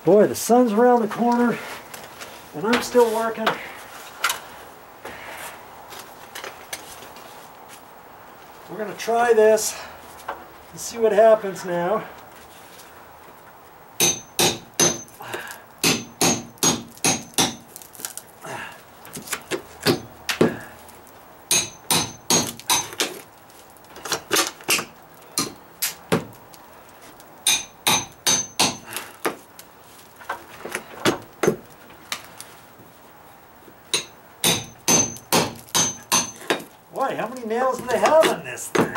Boy, the sun's around the corner and I'm still working. We're going to try this and see what happens now. Boy, how many nails do they have on this thing?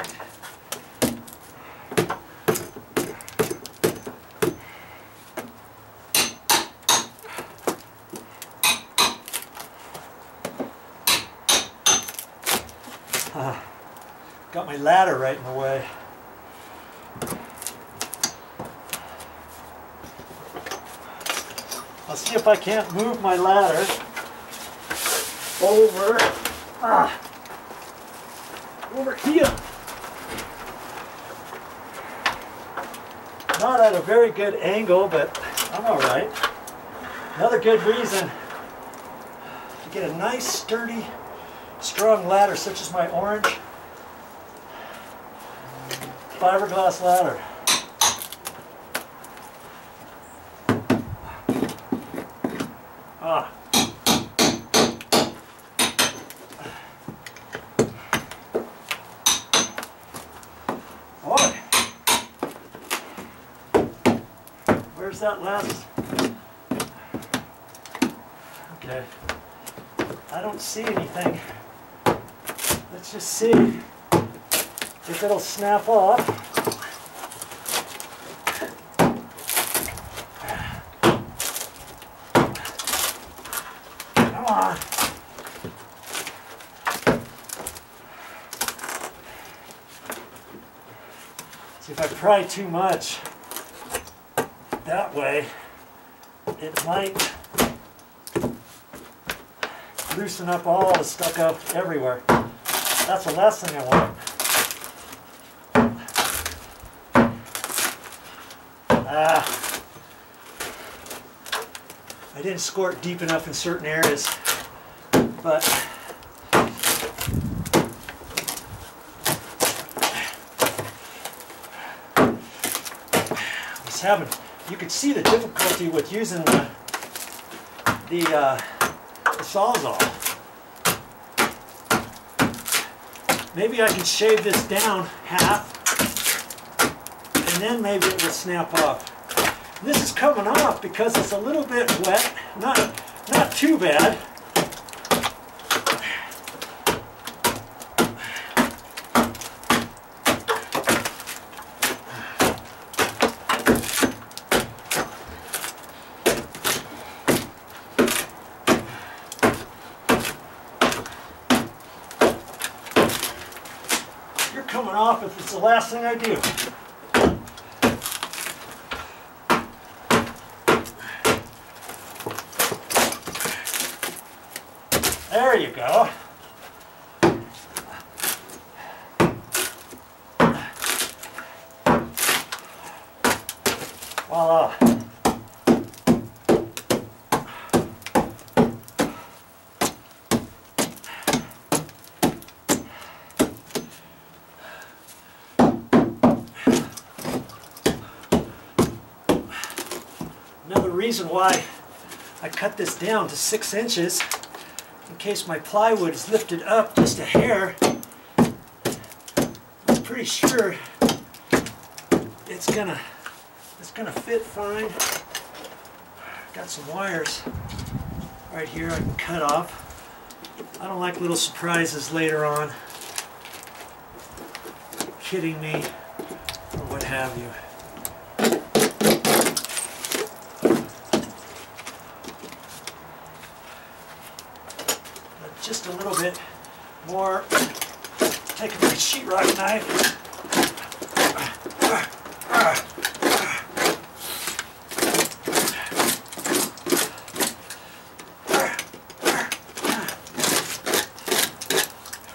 Got my ladder right in the way. I'll see if I can't move my ladder over here. Not at a very good angle, but I'm all right. Another good reason to get a nice, sturdy, strong ladder such as my orange fiberglass ladder. Boy, where's that last? Okay, I don't see anything. Let's just see if it'll snap off. Come on. See, if I pry too much that way, it might loosen up all the stucco everywhere. That's the last thing I want. I didn't score it deep enough in certain areas, but I was having, you could see the difficulty with using the Sawzall. Maybe I can shave this down half, and then maybe it will snap off. This is coming off because it's a little bit wet, not too bad. You're coming off if it's the last thing I do. There you go. Voila. Another reason why I cut this down to 6 inches, in case my plywood is lifted up just a hair. I'm pretty sure it's gonna fit fine. Got some wires right here I can cut off. I don't like little surprises later on. Kidding me or what have you. Just a little bit more. Taking my sheetrock knife.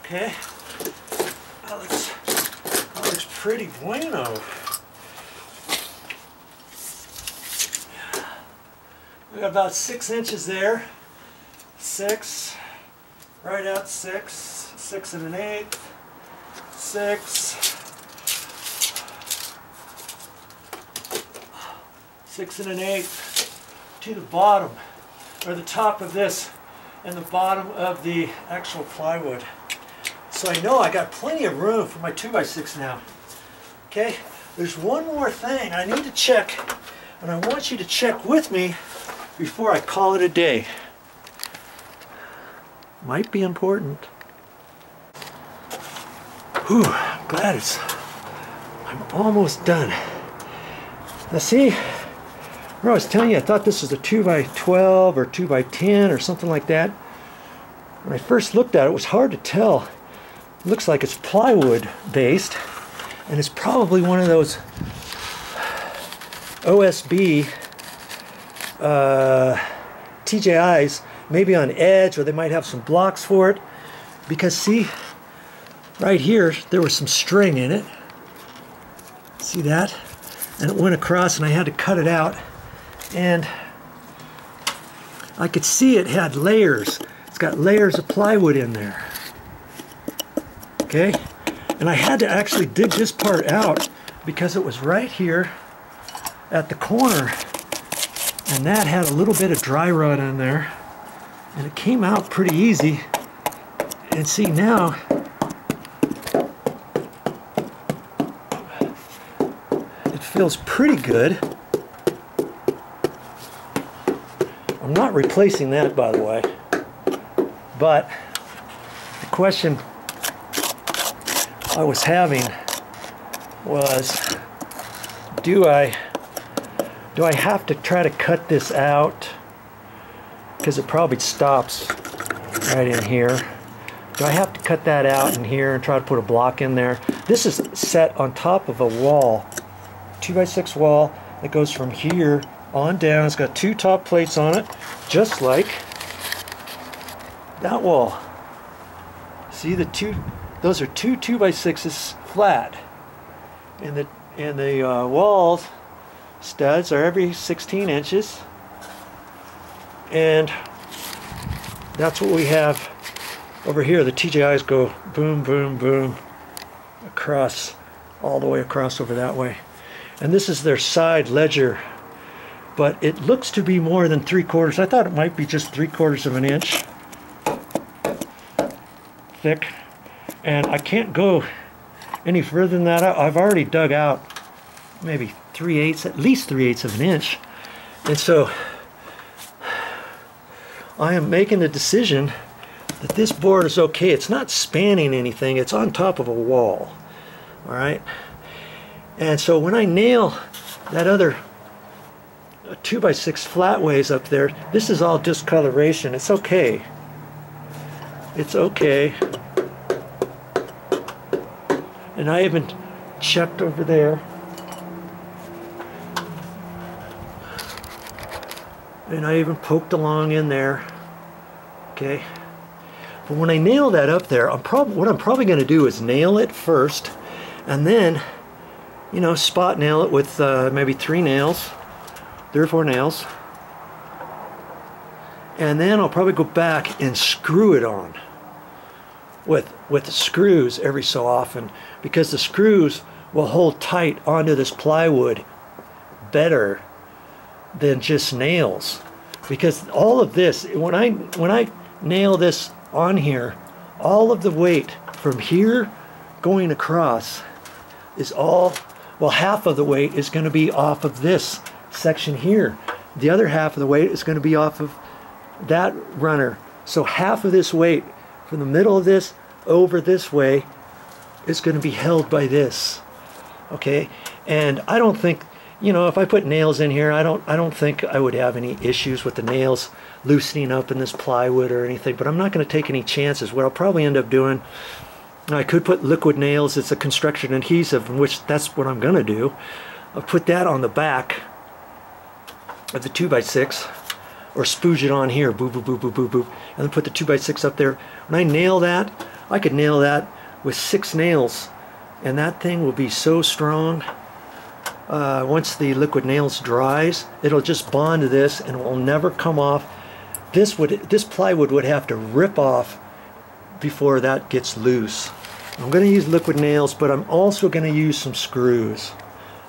Okay, that looks pretty bueno. We got about 6 inches there. 6, right out 6, 6 1/8, 6, 6 1/8 to the bottom, or the top of this and the bottom of the actual plywood. So I know I got plenty of room for my 2x6 now. Okay, there's one more thing I need to check, and I want you to check with me before I call it a day. Might be important. Whew, glad I'm almost done. Now see, where I was telling you I thought this was a 2x12 or 2x10 or something like that. When I first looked at it, it was hard to tell. It looks like it's plywood based, and it's probably one of those OSB TJIs, maybe on edge, or they might have some blocks for it, because see, right here there was some string in it. See that? And it went across, and I had to cut it out, and I could see it had layers. It's got layers of plywood in there. Okay, and I had to actually dig this part out because it was right here at the corner, and that had a little bit of dryrot in there, and it came out pretty easy. And see, now it feels pretty good. I'm not replacing that, by the way, but the question I was having was, do I have to try to cut this out, because it probably stops right in here. Do I have to cut that out in here and try to put a block in there? This is set on top of a wall, 2x6 wall that goes from here on down. It's got 2 top plates on it, just like that wall. See, those are 2 2x6s flat, and the walls studs are every 16 inches, and that's what we have over here. The TJIs go boom, boom, boom across, all the way across over that way, and this is their side ledger, but it looks to be more than 3/4. I thought it might be just 3/4 of an inch thick, and I can't go any further than that. I've already dug out maybe 3/8, at least 3/8 of an inch, and so I am making the decision that this board is okay. It's not spanning anything, it's on top of a wall. All right, and so when I nail that other 2x6 flatways up there, this is all discoloration. It's okay. It's okay. And I even checked over there, and I even poked along in there. Okay, but when I nail that up there, what I'm probably going to do is nail it first, and then, you know, spot nail it with maybe 3 or 4 nails, and then I'll probably go back and screw it on with the screws every so often, because the screws will hold tight onto this plywood better than just nails. Because all of this, when I nail this on here, all of the weight from here going across is all, well, half of the weight is going to be off of this section here. The other half of the weight is going to be off of that runner. So half of this weight from the middle of this over this way is going to be held by this. Okay, and I don't think, you know, if I put nails in here, I don't think I would have any issues with the nails loosening up in this plywood or anything, but I'm not going to take any chances. What I'll probably end up doing, I could put liquid nails. It's a construction adhesive, in which that's what I'm going to do. I'll put that on the back of the 2x6, or spooge it on here, boop, boop, boop, boop, boop, boop, and then put the 2x6 up there. When I nail that, I could nail that with 6 nails, and that thing will be so strong. once the liquid nails dries, it'll just bond to this and it will never come off. This plywood would have to rip off before that gets loose. I'm going to use liquid nails, but I'm also going to use some screws.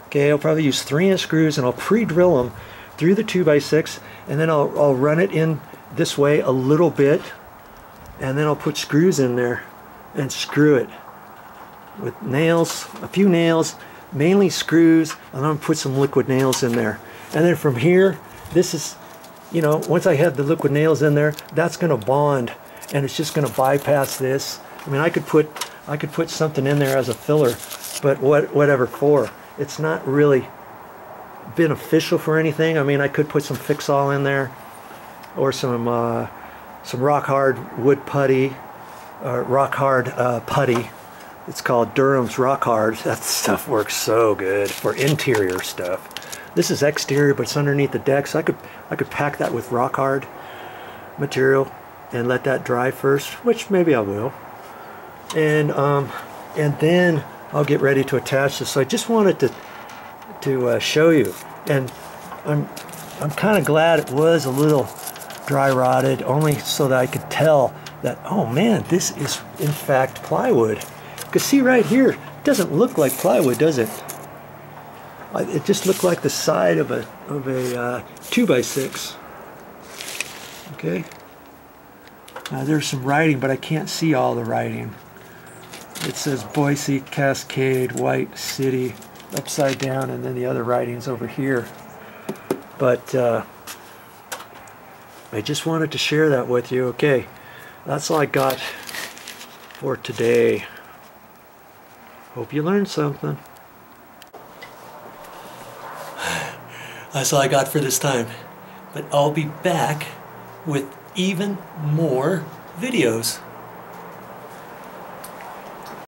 Okay, I'll probably use 3-inch screws, and I'll pre-drill them through the 2x6, and then I'll run it in this way a little bit, and then I'll put screws in there and screw it with nails, a few nails, mainly screws, and I'm going to put some liquid nails in there. And then from here, this is, you know, once I have the liquid nails in there, that's going to bond, and it's just going to bypass this. I mean, I could put something in there as a filler, but whatever for. It's not really beneficial for anything. I mean, I could put some Fix-All in there, or some rock hard wood putty, or rock hard putty. It's called Durham's Rock Hard. That stuff works so good for interior stuff. This is exterior, but it's underneath the deck, so I could pack that with rock hard material and let that dry first, which maybe I will. And then I'll get ready to attach this. So I just wanted to show you, and I'm kind of glad it was a little dry rotted, only so that I could tell that, oh man, this is in fact plywood. Because see right here, it doesn't look like plywood, does it? It just looked like the side of a 2x6. Okay. There's some writing, but I can't see all the writing. It says Boise, Cascade, White City, upside down, and then the other writing's over here. But I just wanted to share that with you. Okay, that's all I got for today. Hope you learned something. That's all I got for this time. But I'll be back with even more videos.